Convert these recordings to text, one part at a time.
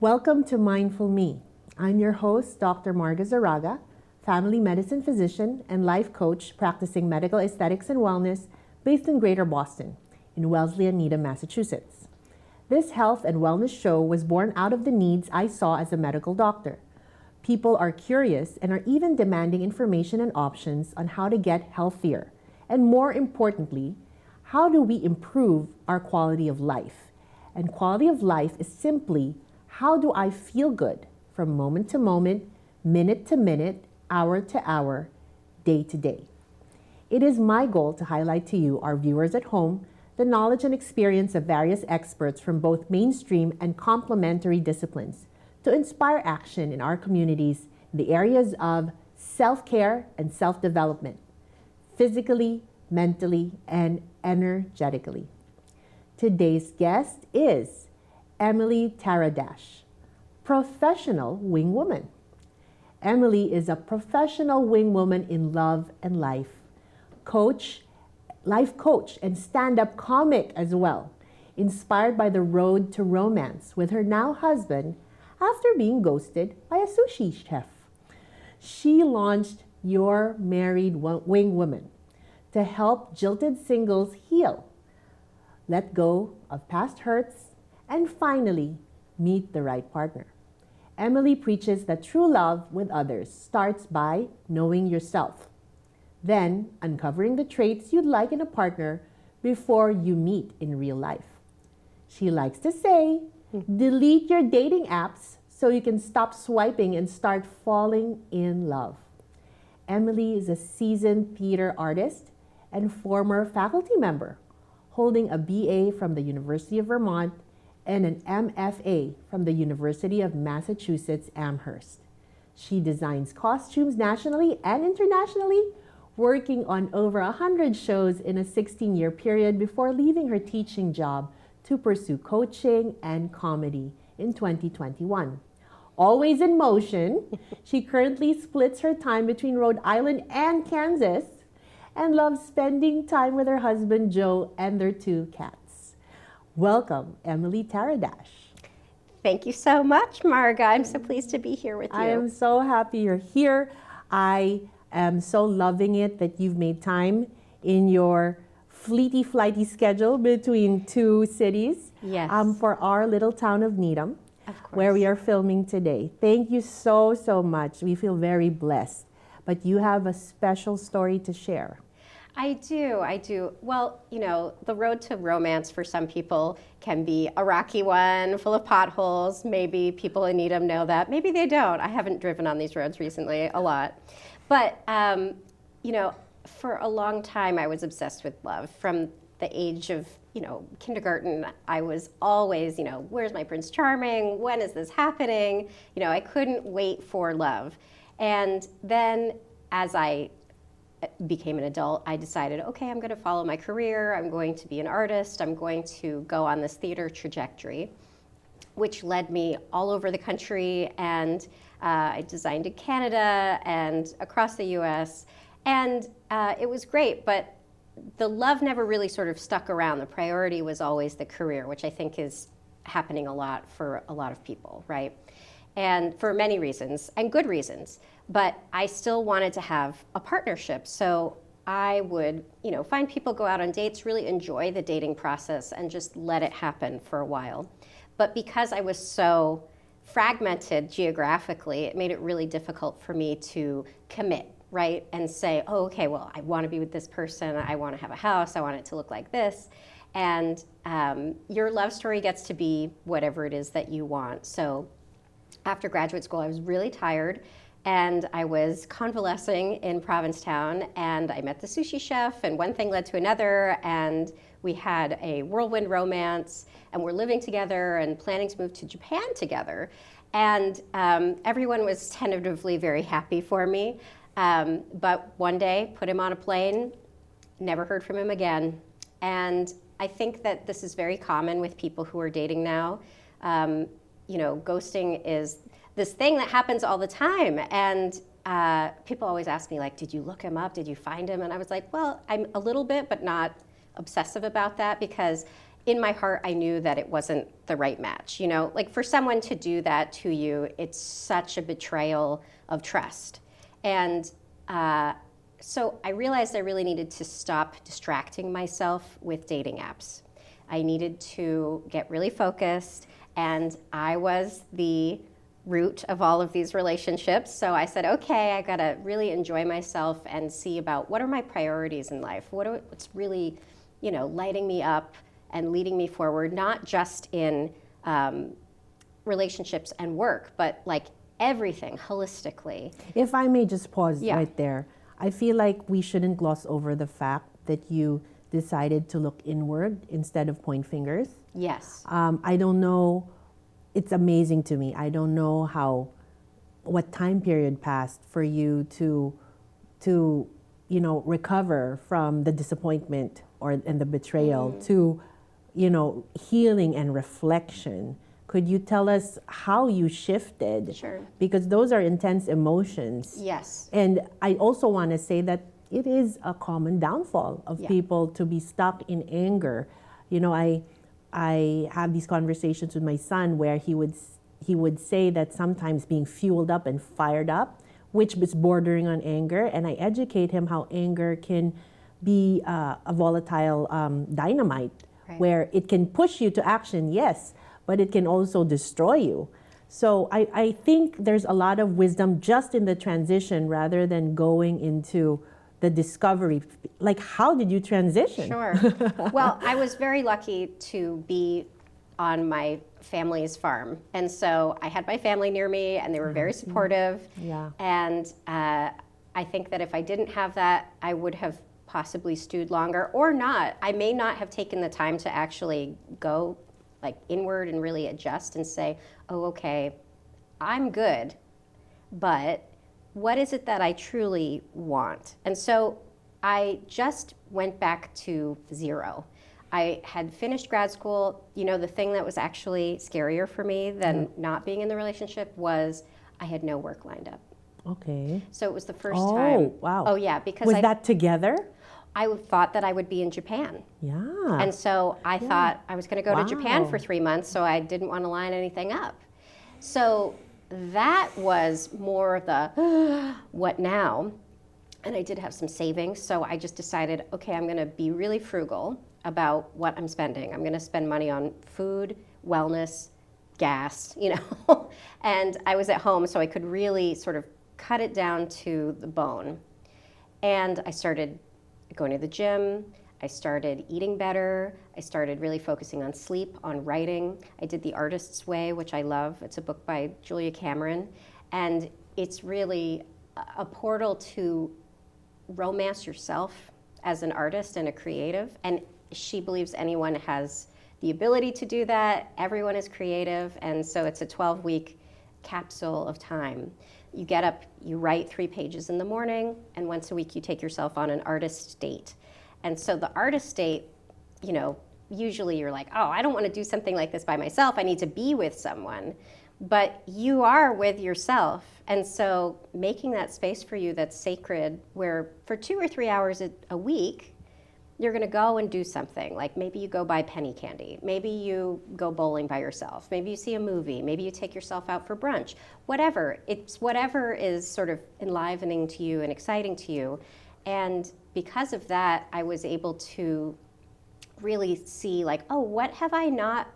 Welcome to Mindful Me. I'm your host, Dr. Marga, family medicine physician and life coach practicing medical aesthetics and wellness based in Greater Boston, in Wellesley and Needham, Massachusetts. This health and wellness show was born out of the needs I saw as a medical doctor. People are curious and are even demanding information and options on how to get healthier, and more importantly, how do we improve our quality of life? And quality of life is simply, how do I feel good from moment to moment, minute to minute, hour to hour, day to day? It is my goal to highlight to you, our viewers at home, the knowledge and experience of various experts from both mainstream and complementary disciplines to inspire action in our communities in the areas of self-care and self-development, physically, mentally, and energetically. Today's guest is Emily Taradash, professional wingwoman. Emily is a professional wingwoman in love and life coach, and stand-up comic as well, inspired by the road to romance with her now husband after being ghosted by a sushi chef. She launched Your Married Wingwoman to help jilted singles heal, let go of past hurts, and finally meet the right partner. Emily preaches that true love with others starts by knowing yourself, then uncovering the traits you'd like in a partner before you meet in real life. She likes to say, delete your dating apps so you can stop swiping and start falling in love. Emily is a seasoned theater artist and former faculty member, holding a BA from the University of Vermont and an MFA from the University of Massachusetts Amherst. She designs costumes nationally and internationally, working on over 100 shows in a 16-year period before leaving her teaching job to pursue coaching and comedy in 2021. Always in motion, she currently splits her time between Rhode Island and Kansas and loves spending time with her husband Joe and their 2 cats. Welcome, Emily Taradash. Thank you so much, Marga. I'm so pleased to be here with you. I am so happy you're here. I am so loving it that you've made time in your flighty schedule between 2 cities. Yes. For our little town of Needham, of course, where we are filming today. Thank you so much. We feel very blessed. But you have a special story to share. I do. Well, the road to romance for some people can be a rocky one, full of potholes. Maybe people in Needham know that. Maybe they don't. I haven't driven on these roads recently a lot. But, for a long time, I was obsessed with love. From the age of, kindergarten, I was always, where's my Prince Charming? When is this happening? I couldn't wait for love. And then as I became an adult, I decided, okay, I'm going to follow my career. I'm going to be an artist. I'm going to go on this theater trajectory, which led me all over the country. And I designed in Canada and across the US. And it was great, but the love never really sort of stuck around. The priority was always the career, which I think is happening a lot for a lot of people, right? And for many reasons, and good reasons. But I still wanted to have a partnership. So I would, find people, go out on dates, really enjoy the dating process and just let it happen for a while. But because I was so fragmented geographically, it made it really difficult for me to commit, right? And say, oh, okay, well, I want to be with this person. I want to have a house. I want it to look like this. And your love story gets to be whatever it is that you want. So after graduate school, I was really tired. And I was convalescing in Provincetown, and I met the sushi chef, and one thing led to another, and we had a whirlwind romance, and we're living together and planning to move to Japan together. And everyone was tentatively very happy for me. But one day, put him on a plane, never heard from him again. And I think that this is very common with people who are dating now. Ghosting is this thing that happens all the time. And people always ask me, like, did you look him up? Did you find him? And I was like, well, I'm a little bit, but not obsessive about that, because in my heart, I knew that it wasn't the right match. You know, like for someone to do that to you, it's such a betrayal of trust. And so I realized I really needed to stop distracting myself with dating apps. I needed to get really focused, and I was the root of all of these relationships. So I said, okay, I gotta really enjoy myself and see about what are my priorities in life? What's really, you know, lighting me up and leading me forward, not just in relationships and work, but like everything holistically. If I may just pause Yeah. right there, I feel like we shouldn't gloss over the fact that you decided to look inward instead of point fingers. Yes. I don't know, it's amazing to me. I don't know what time period passed for you to you know, recover from the disappointment and the betrayal to, you know, healing and reflection. Could you tell us how you shifted? Sure. Because those are intense emotions. Yes. And I also want to say that it is a common downfall of people to be stuck in anger. You know, I have these conversations with my son where he would say that sometimes being fueled up and fired up, which is bordering on anger, and I educate him how anger can be a volatile dynamite, Right. where it can push you to action, yes, but it can also destroy you. So I think there's a lot of wisdom just in the transition rather than going into the discovery. Like, how did you transition? Sure. Well, I was very lucky to be on my family's farm. And so I had my family near me, and they were very supportive. Yeah. And I think that if I didn't have that, I would have possibly stewed longer or not. I may not have taken the time to actually go like inward and really adjust and say, oh, okay, I'm good, but what is it that I truly want? And so I just went back to zero. I had finished grad school. You know, the thing that was actually scarier for me than not being in the relationship was I had no work lined up. Okay. So it was the first time. Oh, wow. Oh, yeah, because Was that together? I thought that I would be in Japan. Yeah. And so I thought I was going to go to Japan Wow. for 3 months, so I didn't want to line anything up. So that was more of the what now? And I did have some savings, so I just decided, okay, I'm going to be really frugal about what I'm spending. I'm going to spend money on food, wellness, gas, you know. And I was at home, so I could really sort of cut it down to the bone. And I started going to the gym. I started eating better. I started really focusing on sleep, on writing. I did The Artist's Way, which I love. It's a book by Julia Cameron. And it's really a portal to romance yourself as an artist and a creative. And she believes anyone has the ability to do that. Everyone is creative. And so it's a 12-week capsule of time. You get up, you write 3 pages in the morning, and once a week you take yourself on an artist date. And so the artist date, you know, usually you're like, oh, I don't want to do something like this by myself. I need to be with someone. But you are with yourself. And so making that space for you that's sacred, where for 2 or 3 hours a week, you're going to go and do something. Like maybe you go buy penny candy. Maybe you go bowling by yourself. Maybe you see a movie. Maybe you take yourself out for brunch. Whatever. It's whatever is sort of enlivening to you and exciting to you. And because of that, I was able to really see like, oh, what have I not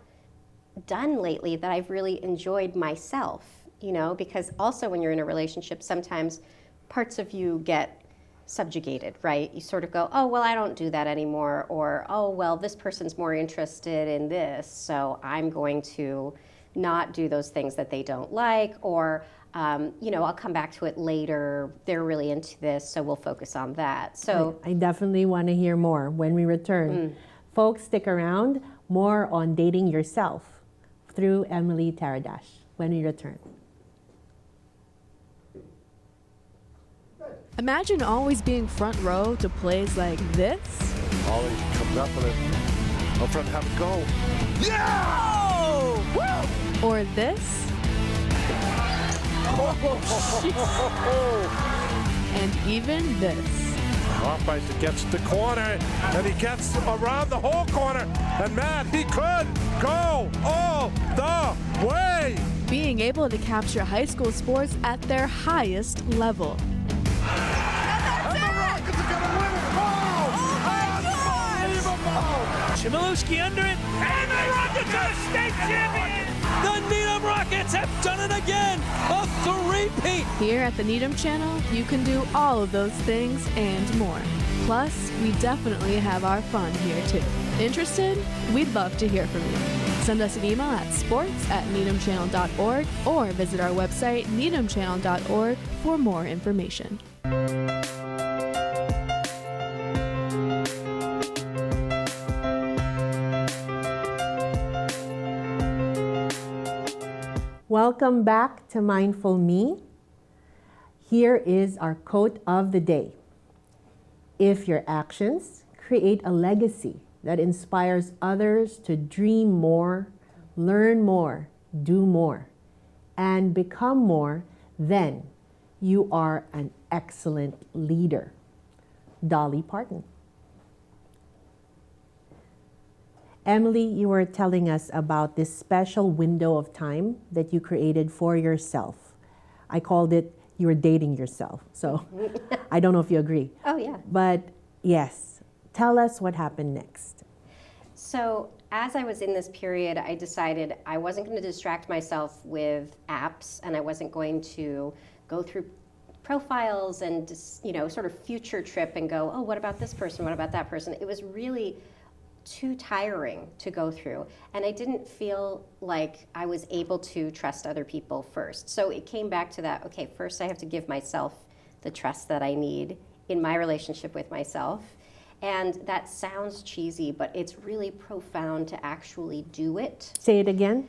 done lately that I've really enjoyed myself? You know, because also when you're in a relationship, sometimes parts of you get subjugated, right? You sort of go, oh, well, I don't do that anymore. Or, oh, well, this person's more interested in this, so I'm going to not do those things that they don't like. Or, you know, I'll come back to it later. They're really into this, so we'll focus on that. So I definitely want to hear more when we return. Folks, stick around. More on dating yourself through Emily Taradash when we return. Imagine always being front row to plays like this. Ollie comes up with it. Up front, have it go. Yeah! Woo! Or this. And even this. Hoffmeister gets the corner, and he gets around the whole corner. And man, he could go all the way. Being able to capture high school sports at their highest level. And the Rockets are gonna win it. Unbelievable! Chmielewski under it, and the Rockets are state champions! The Needham Rockets have done it again! A three-peat! Here at the Needham channel, you can do all of those things and more. Plus, we definitely have our fun here too. Interested? We'd love to hear from you. Send us an email at sports@needhamchannel.org or visit our website needhamchannel.org for more information. Welcome back to Mindful Me. Here is our quote of the day. If your actions create a legacy that inspires others to dream more, learn more, do more, and become more, then you are an excellent leader. Dolly Parton. Emily, you were telling us about this special window of time that you created for yourself. I called it you were dating yourself. So I don't know if you agree. Oh, yeah. But yes, tell us what happened next. So as I was in this period, I decided I wasn't going to distract myself with apps, and I wasn't going to go through profiles and just, sort of future trip and go, oh, what about this person? What about that person? It was really too tiring to go through, and I didn't feel like I was able to trust other people first. So it came back to that, okay, first I have to give myself the trust that I need in my relationship with myself. And that sounds cheesy, but it's really profound to actually do it. Say it again.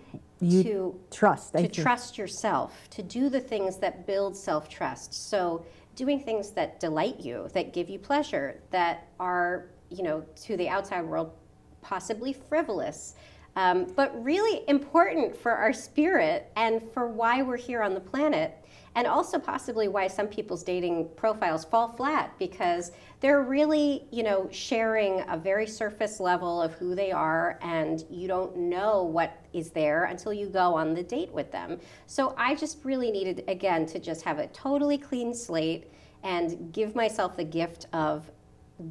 Trust yourself, to do the things that build self-trust. So doing things that delight you, that give you pleasure, that are, to the outside world, possibly frivolous, but really important for our spirit and for why we're here on the planet, and also possibly why some people's dating profiles fall flat, because they're really, sharing a very surface level of who they are, and you don't know what is there until you go on the date with them. So I just really needed, again, to just have a totally clean slate and give myself the gift of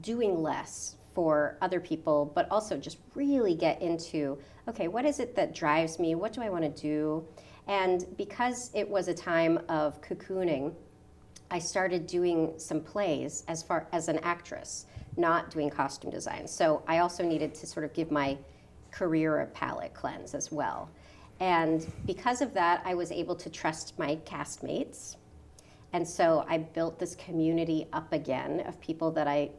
doing less for other people, but also just really get into, okay, what is it that drives me? What do I want to do? And because it was a time of cocooning, I started doing some plays as far as an actress, not doing costume design. So I also needed to sort of give my career a palate cleanse as well. And because of that, I was able to trust my castmates. And so I built this community up again of people that I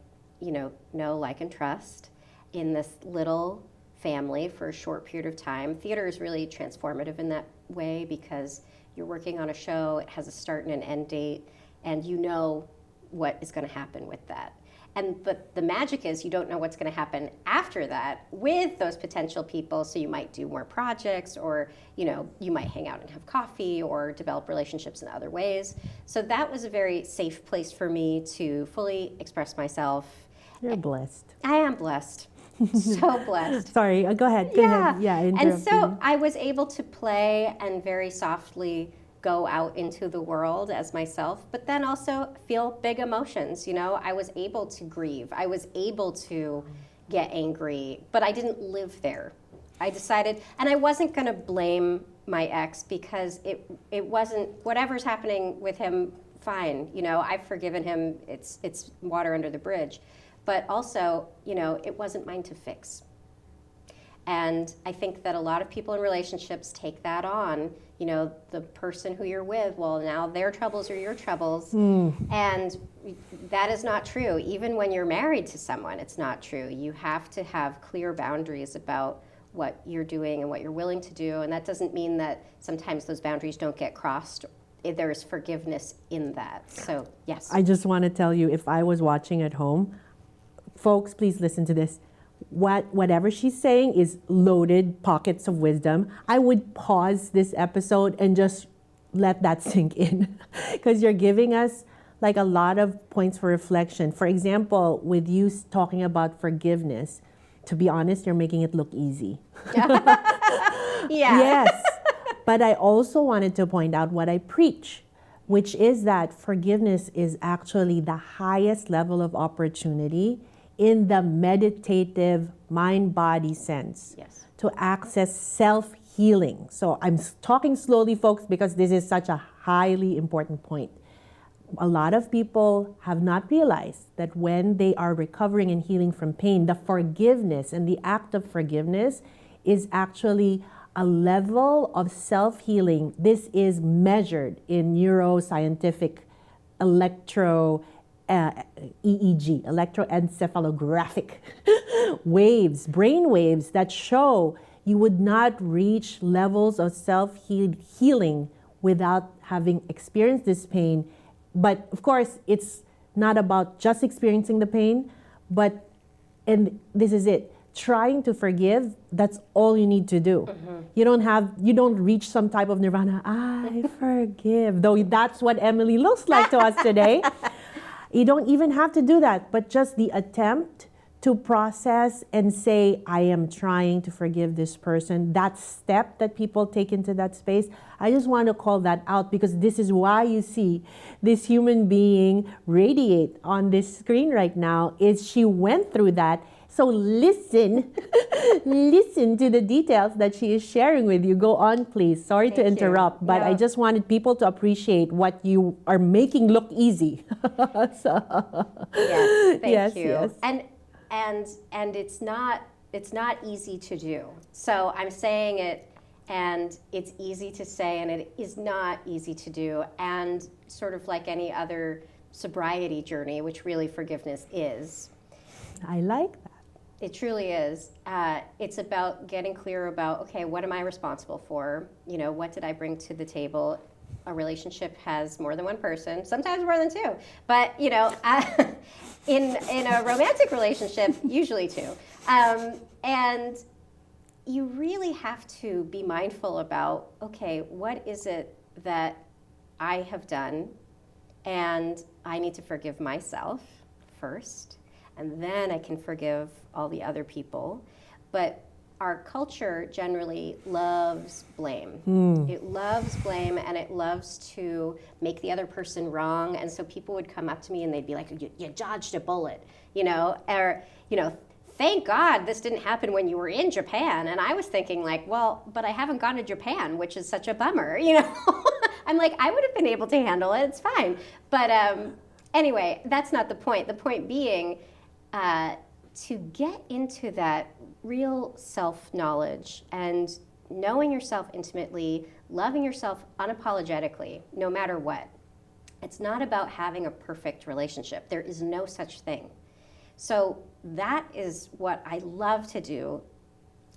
know, like, and trust in this little family for a short period of time. Theater is really transformative in that way because you're working on a show, it has a start and an end date, and you know what is going to happen with that. But the magic is you don't know what's going to happen after that with those potential people, so you might do more projects, or you might hang out and have coffee or develop relationships in other ways. So that was a very safe place for me to fully express myself. You're blessed. I am blessed. So blessed. Sorry, go ahead. Go ahead. Yeah, and so I was able to play and very softly go out into the world as myself, but then also feel big emotions. I was able to grieve. I was able to get angry, but I didn't live there. I decided, and I wasn't going to blame my ex because it wasn't, whatever's happening with him, fine. I've forgiven him. It's water under the bridge. But also, it wasn't mine to fix. And I think that a lot of people in relationships take that on, the person who you're with, well, now their troubles are your troubles. And that is not true. Even when you're married to someone, it's not true. You have to have clear boundaries about what you're doing and what you're willing to do. And that doesn't mean that sometimes those boundaries don't get crossed. There is forgiveness in that. So, yes. I just want to tell you, if I was watching at home, folks, please listen to this. Whatever she's saying is loaded pockets of wisdom. I would pause this episode and just let that sink in because you're giving us like a lot of points for reflection. For example, with you talking about forgiveness, to be honest, you're making it look easy. Yeah. Yes. But I also wanted to point out what I preach, which is that forgiveness is actually the highest level of opportunity in the meditative mind-body sense. Yes. To access self-healing. So I'm talking slowly, folks, because this is such a highly important point. A lot of people have not realized that when they are recovering and healing from pain, the forgiveness and the act of forgiveness is actually a level of self-healing. This is measured in neuroscientific EEG, electroencephalographic waves, brain waves that show you would not reach levels of self-healing without having experienced this pain. But of course, it's not about just experiencing the pain, but, and this is it, trying to forgive, that's all you need to do. You don't reach some type of nirvana, I forgive, though that's what Emily looks like to us today. You don't even have to do that, but just the attempt to process and say, I am trying to forgive this person, that step that people take into that space, I just want to call that out because this is why you see this human being radiate on this screen right now, is she went through that. So listen, listen to the details that she is sharing with you. Go on, please. Sorry to interrupt, but I just wanted people to appreciate what you are making look easy. Yes, thank you. Yes. And it's not easy to do. So I'm saying it, and it's easy to say, and it is not easy to do. And sort of like any other sobriety journey, which really forgiveness is. I like that. It truly is. It's about getting clear about, okay, what am I responsible for? You know, what did I bring to the table? A relationship has more than one person, sometimes more than two. But, you know, in a romantic relationship, usually two. And you really have to be mindful about, okay, what is it that I have done? And I need to forgive myself first. And then I can forgive all the other people. But our culture generally loves blame. It loves blame, and it loves to make the other person wrong. And so people would come up to me and they'd be like, you dodged a bullet, you know, or, you know, thank God this didn't happen when you were in Japan. And I was thinking like, well, but I haven't gone to Japan, which is such a bummer, you know. I'm like, I would have been able to handle it, it's fine. But anyway, that's not the point. The point being, to get into that real self-knowledge and knowing yourself intimately, loving yourself unapologetically, no matter what. It's not about having a perfect relationship. There is no such thing. So that is what I love to do,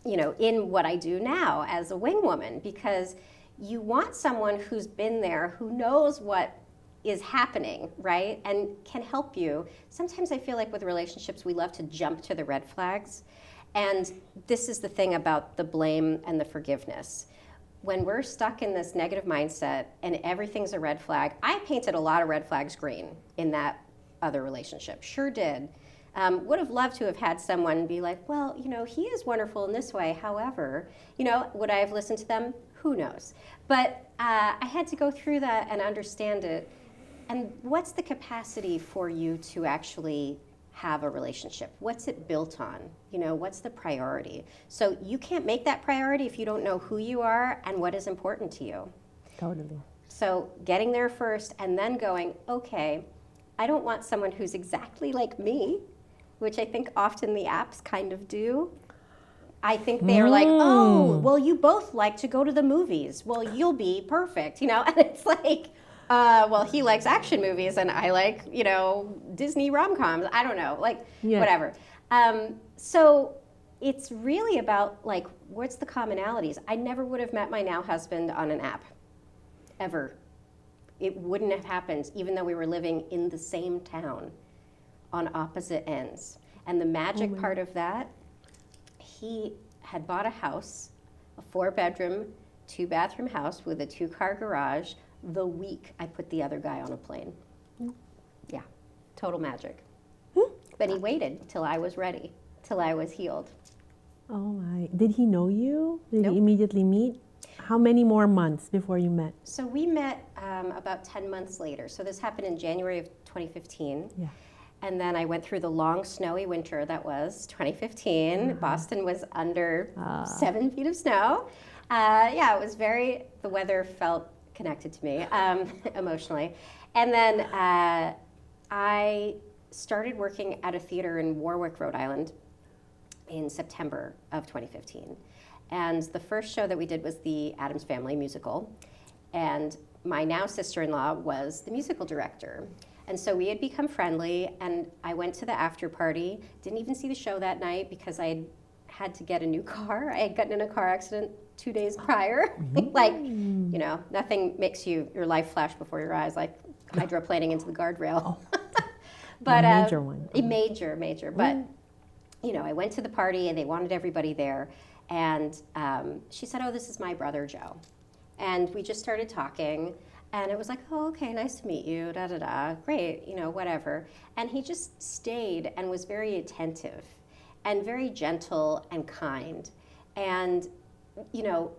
you know, in what I do now as a wing woman, because you want someone who's been there, who knows what is happening, right? And can help you. Sometimes I feel like with relationships, we love to jump to the red flags. And this is the thing about the blame and the forgiveness. When we're stuck in this negative mindset and everything's a red flag, I painted a lot of red flags green in that other relationship. Sure did. Would have loved to have had someone be like, well, you know, he is wonderful in this way. However, you know, would I have listened to them? Who knows? But I had to go through that and understand it. And what's the capacity for you to actually have a relationship? What's it built on? You know, what's the priority? So you can't make that priority if you don't know who you are and what is important to you. Totally. So getting there first and then going, okay, I don't want someone who's exactly like me, which I think often the apps kind of do. I think they're like, oh, well, you both like to go to the movies. Well, you'll be perfect, you know? And it's like, well, he likes action movies and I like, you know, Disney rom-coms. I don't know, like, whatever. So it's really about, like, what's the commonalities? I never would have met my now husband on an app, ever. It wouldn't have happened, even though we were living in the same town on opposite ends. And the magic part of that, he had bought a house, a 4-bedroom, 2-bathroom house with a 2-car garage, the week I put the other guy on a plane. Yeah, total magic. But he waited till I was ready, till I was healed. Oh my. Did he know you? Did Nope. you immediately meet? How many more months before you met? So we met about 10 months later. So this happened in January of 2015. Yeah. And then I went through the long snowy winter that was 2015. Boston was under 7 feet of snow. Yeah, it was the weather felt connected to me emotionally. And then I started working at a theater in Warwick, Rhode Island in September of 2015. And the first show that we did was the Addams Family musical. And my now sister-in-law was the musical director. And so we had become friendly, and I went to the after party, didn't even see the show that night because I had to get a new car. I had gotten in a car accident 2 days prior. Like, you know, nothing makes your life flash before your eyes, like hydroplaning into the guardrail. But a major one. A major. But, you know, I went to the party, and they wanted everybody there. And she said, oh, this is my brother, Joe. And we just started talking. And it was like, oh, okay, nice to meet you, da-da-da, great, you know, whatever. And he just stayed and was very attentive and very gentle and kind. And, you know,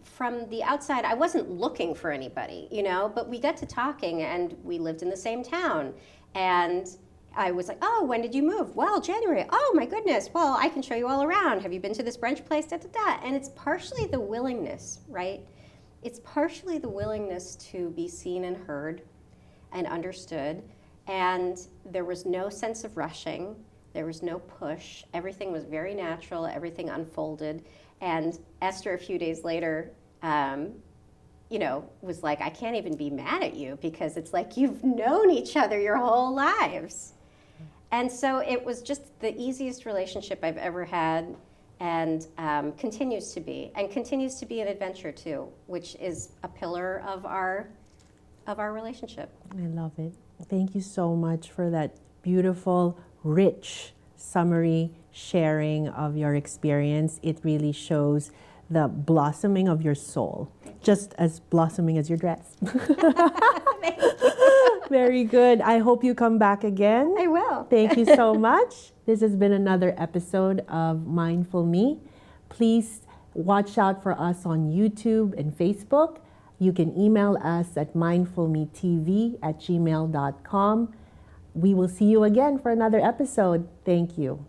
from the outside, I wasn't looking for anybody, you know, but we got to talking, and we lived in the same town. And I was like, oh, when did you move? Well, January. Oh, my goodness. Well, I can show you all around. Have you been to this brunch place? Da-da-da. And it's partially the willingness, right? It's partially the willingness to be seen and heard and understood. And there was no sense of rushing. There was no push. Everything was very natural. Everything unfolded. And Esther, a few days later, you know, was like, I can't even be mad at you because it's like you've known each other your whole lives. And so it was just the easiest relationship I've ever had, and continues to be an adventure too, which is a pillar of our relationship. I love it. Thank you so much for that beautiful, rich summary sharing of your experience. It really shows the blossoming of your soul, just as blossoming as your dress. Very good. I hope you come back again. I will. Thank you so much. This has been another episode of Mindful Me. Please watch out for us on YouTube and Facebook. You can email us at mindfulmetv@gmail.com. We will see you again for another episode. Thank you.